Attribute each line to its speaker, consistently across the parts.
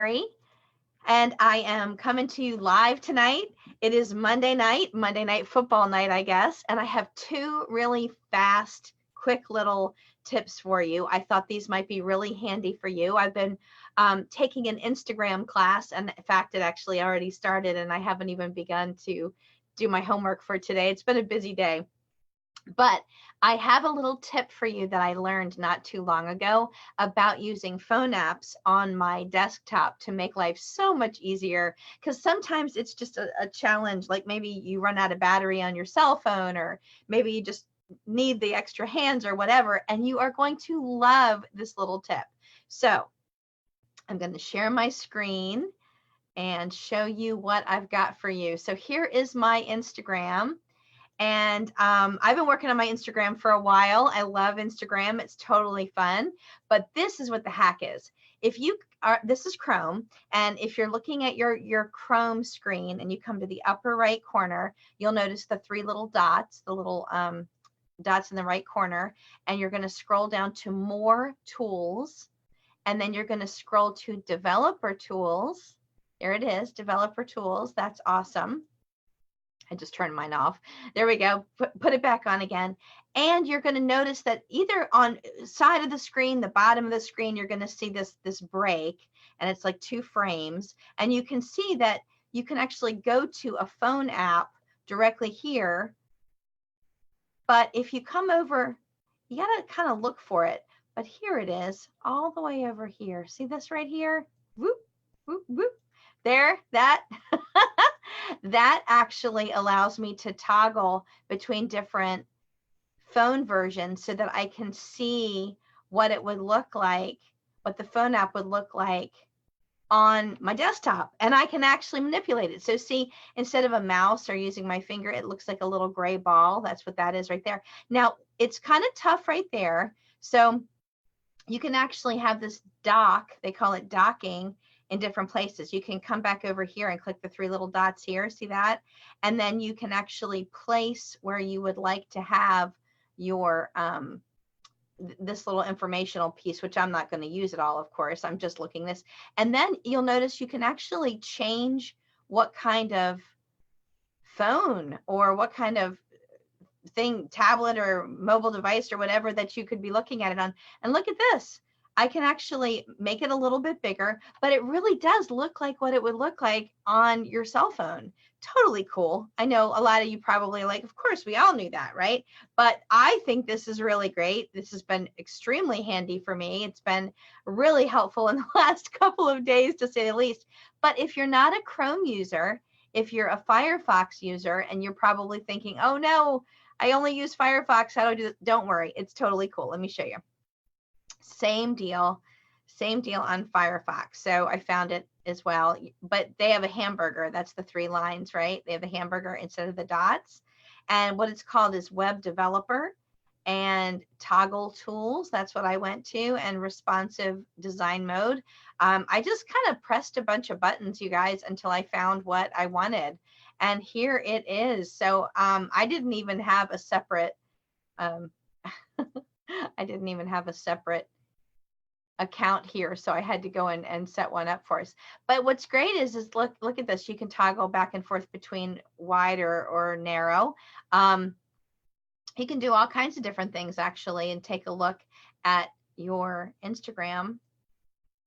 Speaker 1: and I am coming to you live tonight. It is Monday night football night, I guess, and I have two really fast, quick little tips for you. I thought these might be really handy for you. I've been taking an Instagram class, and in fact, it actually already started, and I haven't even begun to do my homework for today. It's been a busy day. But I have a little tip for you that I learned not too long ago about using phone apps on my desktop to make life so much easier. Because sometimes it's just a challenge, like maybe you run out of battery on your cell phone, or maybe you just need the extra hands or whatever, and you are going to love this little tip. So I'm going to share my screen and show you what I've got for you. So here is my Instagram. And I've been working on my Instagram for a while. I love Instagram. It's totally fun. But this is what the hack is. If you are, this is Chrome. And if you're looking at your Chrome screen and you come to the upper right corner, you'll notice the three little dots, the little dots in the right corner. And you're going to scroll down to more tools. And then you're going to scroll to developer tools. There it is, developer tools. That's awesome. I just turned mine off. There we go. Put it back on again. And you're going to notice that either on side of the screen, the bottom of the screen, you're going to see this break, and it's like 2 frames. And you can see that you can actually go to a phone app directly here. But if you come over, you got to kind of look for it. But here it is, all the way over here. See this right here? Whoop, whoop, whoop. There, that. That actually allows me to toggle between different phone versions so that I can see what it would look like, what the phone app would look like on my desktop. And I can actually manipulate it. So see, instead of a mouse or using my finger, it looks like a little gray ball. That's what that is right there. Now, it's kind of tough right there. So you can actually have this dock, they call it docking, in different places. You can come back over here and click the 3 little dots here, see that? And then you can actually place where you would like to have your, this little informational piece, which I'm not going to use at all, of course, I'm just looking this. And then you'll notice you can actually change what kind of phone or what kind of thing, tablet or mobile device or whatever that you could be looking at it on. And look at this. I can actually make it a little bit bigger, but it really does look like what it would look like on your cell phone. Totally cool. I know a lot of you probably like, of course, we all knew that, right? But I think this is really great. This has been extremely handy for me. It's been really helpful in the last couple of days, to say the least. But if you're not a Chrome user, if you're a Firefox user, and you're probably thinking, oh no, I only use Firefox, how do I do this? Don't worry, it's totally cool. Let me show you. Same deal on Firefox. So I found it as well, but they have a hamburger. That's the 3 lines, right? They have the hamburger instead of the dots. And what it's called is Web Developer and Toggle Tools. That's what I went to, and Responsive Design Mode. I just kind of pressed a bunch of buttons, you guys, until I found what I wanted. And here it is. So I didn't even have a separate, I didn't even have a separate account here, so I had to go in and set one up for us. But what's great is look at this. You can toggle back and forth between wide or narrow. You can do all kinds of different things actually, and take a look at your Instagram.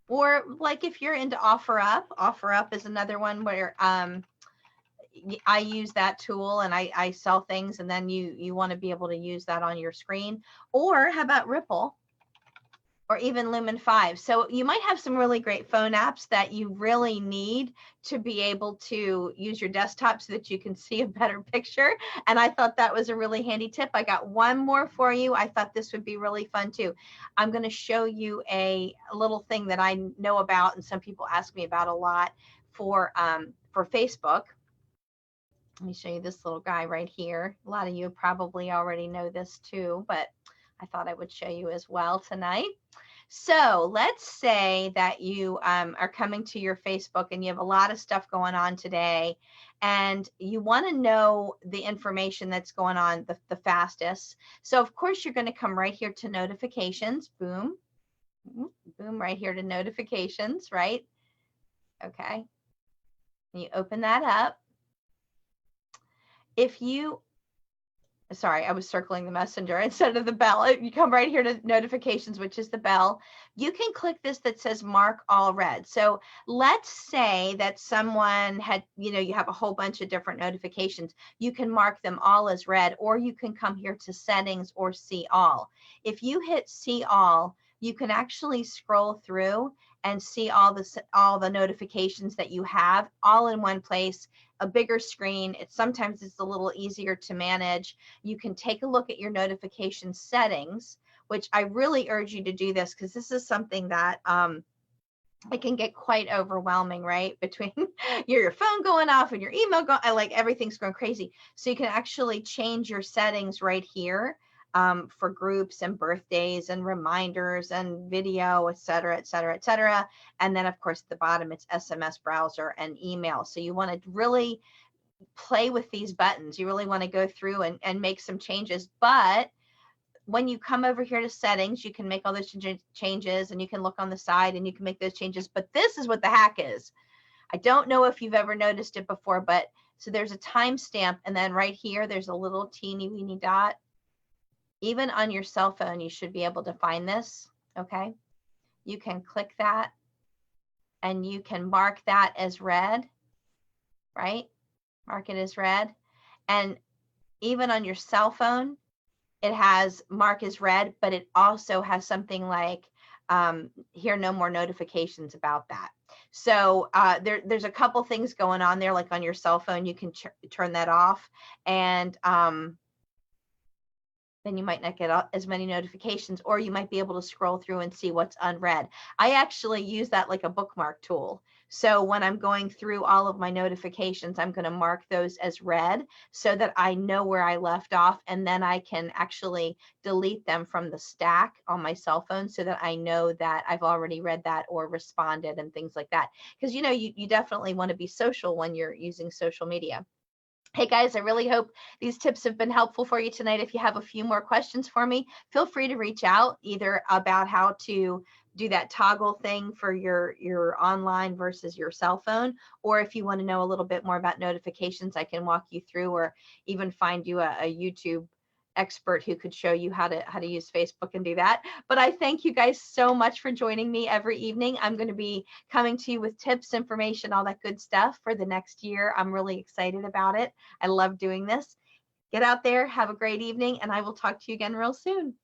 Speaker 1: Or like if you're into OfferUp is another one where I use that tool, and I sell things, and then you want to be able to use that on your screen. Or how about Ripple, or even Lumen 5. So you might have some really great phone apps that you really need to be able to use your desktop so that you can see a better picture. And I thought that was a really handy tip. I got one more for you. I thought this would be really fun too. I'm going to show you a little thing that I know about, and some people ask me about a lot for Facebook. Let me show you this little guy right here. A lot of you probably already know this too, but I thought I would show you as well tonight. So let's say that you are coming to your Facebook and you have a lot of stuff going on today, and you want to know the information that's going on the fastest. So of course you're going to come right here to notifications. Boom, boom, right here to notifications, right? Okay. And you open that up. If you, sorry, I was circling the messenger instead of the bell. You come right here to notifications, which is the bell. You can click this that says mark all read. So let's say that someone had, you have a whole bunch of different notifications. You can mark them all as read, or you can come here to settings or see all. If you hit see all, you can actually scroll through and see all the notifications that you have all in one place, a bigger screen. Sometimes it's a little easier to manage. You can take a look at your notification settings, which I really urge you to do this, because this is something that it can get quite overwhelming, right? Between your phone going off and your email going, like everything's going crazy. So you can actually change your settings right here for groups and birthdays and reminders and video, et cetera, et cetera, et cetera. And then of course at the bottom, it's SMS browser and email. So you want to really play with these buttons. You really want to go through and make some changes. But when you come over here to settings, you can make all those changes, and you can look on the side and you can make those changes. But this is what the hack is. I don't know if you've ever noticed it before, but so there's a timestamp, and then right here, there's a little teeny weeny dot. Even on your cell phone, you should be able to find this. Okay. You can click that and you can mark that as read, right? Mark it as read. And even on your cell phone, it has mark as read, but it also has something like here, no more notifications about that. So there's a couple things going on there, like on your cell phone, you can turn that off, and then you might not get as many notifications, or you might be able to scroll through and see what's unread. I actually use that like a bookmark tool. So when I'm going through all of my notifications, I'm going to mark those as read so that I know where I left off, and then I can actually delete them from the stack on my cell phone so that I know that I've already read that or responded and things like that. Because you definitely want to be social when you're using social media. Hey guys, I really hope these tips have been helpful for you tonight. If you have a few more questions for me, feel free to reach out, either about how to do that toggle thing for your online versus your cell phone, or if you want to know a little bit more about notifications, I can walk you through, or even find you a YouTube expert who could show you how to use Facebook and do that. But I thank you guys so much for joining me every evening. I'm going to be coming to you with tips, information, all that good stuff for the next year. I'm really excited about it. I love doing this. Get out there, have a great evening, and I will talk to you again real soon.